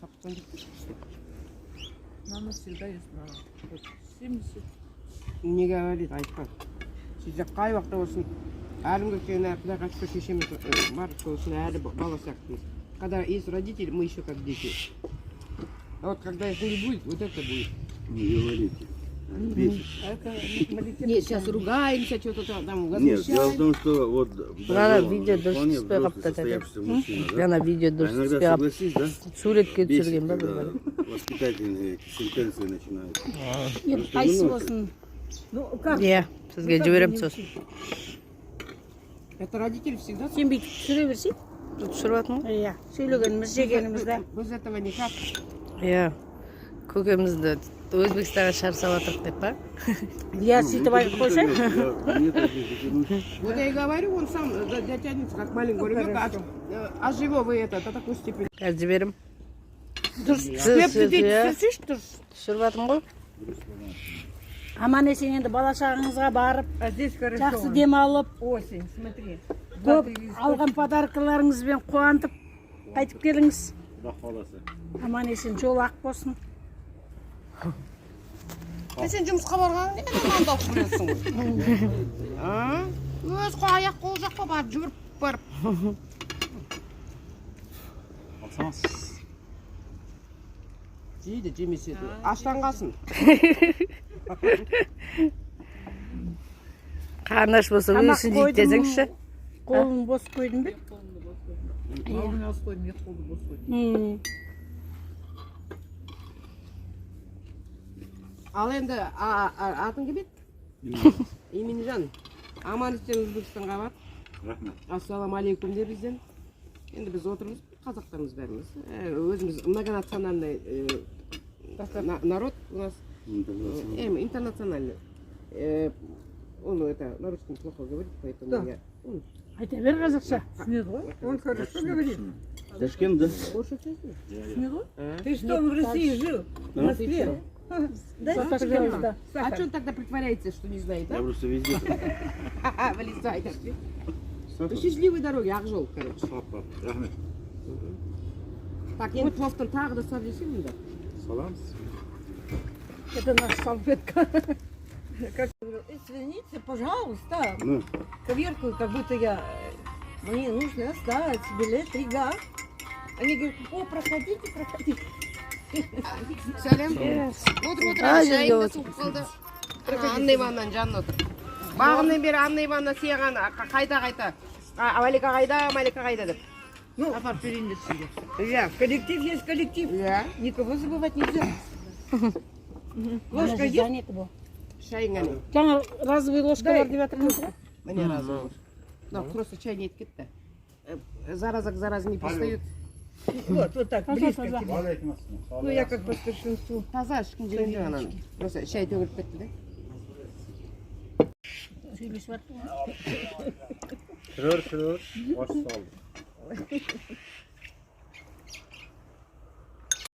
капитан деп. Мама всегда есть мама. 70. Не говорит, айтқан. Сізде қай уақытта болсын, әлімгі кені құдайға шүкір шешеміз бар, сол үшін әлі бала сияқтымыз. Когда есть родители, мы еще как дети. А вот когда их не будет, вот это будет. Не говорите. Бесит. Нет, сейчас ругаемся, что-то там Нет, дело в возмущаем. том, что вот Ана даже видео вполне дұрыс взрослый, түспей состоявшийся мужчина, да? Ана видео А дұрыс иногда түспей қалып согласись, да? суретке Бесит, түсірген ба когда бір воспитательные эти сентенции начинаются. Қайсы болсын? Ну, как? Иә, сізге жіберемін сосын. Это родители всегда... Сен бүйтіп түсіре берсей? Түсіріп жатырмын ғой? Иә, сөйлегеніміз, жегенімізді. Без этого никак. Иә. Көкемізді Өзбекстанға шығарып салатырық деп па? Иә, сөйтіп айтып қойсай. Вот я и говорю, он сам дотянется, как маленького ребенка, а живо вы это, до такой степени. Қазір жіберем. Дұрыс, істепті де түсірсейші дұрыс. Түсіріп жатырмын ғой? Аман есен енді бала шағаңызға барып, А здесь хорошо. жақсы демалып, Осень, смотри. көп алған подаркаларыңызбен қуантып қайтып келіңіз. Аман есен жол ақ болсын. Сен жұмысқа барғанын неге мынанда оқып білесің ғой? Өз аяқ қол жаққа барып жүгіріп барып. Алсаңыз. Жейді, жемесе де. Аштан қалсын. Қарны аш болса өсін жейді десеңші. Қолын бос қойдың бе? Маманы аз қойдым, екі қолды бос қойдым. Ал енді атың кім еді? Именжан. Аман істен Өзбекстанға бар. Рахмет. Ассаламу алейкум де бізден. Енді біз отырмыз, қазақтарымыз бәріміз. Өзіміз многонациональный народ у нас. Интернациональный. Он это на русском плохо говорит, поэтому я... Айта бер қазақша. Түсінеді ғой? Он хорошо говорит. Ташкент, да? Больше честно? Түсінеді ғой? Ты что, в России жил? В Москве? Да, пожалуйста. А что он тогда притворяется, что не знает, Я да? просто везде. Вылезай, так. Счастливой дороги, Ақжол, короче. Рахмет. Так, енді пловтан тағы да совдесем, да? Саламс. Это наша салфетка. Извините, пожалуйста. Ну, Коверкую, как будто мне нужно сдать билет Рига. Они говорят, о, проходите, проходите. Сәлем. Отыр, шайыңды суып қалды. Анна Ивановнаның жанына отыр. Бағыннан бері Анна Ивановна сыйған қайда. Малика қайда деп. Ну, апарып берейін деп сізге. Иә. Коллектив есть коллектив. Иә. Никого забывать нельзя. Ложка есть? Занято бұл. Шайыңа не? Жаңа разовый ложкалар деп жатырмыз ғой. Міне разы. Да, просто чай не кетті. Зараза к заразе не пристает. Вот так, близко к таза. тебе. Ну, я как по старшинству. Таза ешкім жеген жоқ ананы. Просто шай төгіліп кетті де. Сөйлесіп жатыр ғой. шүр, баш салды.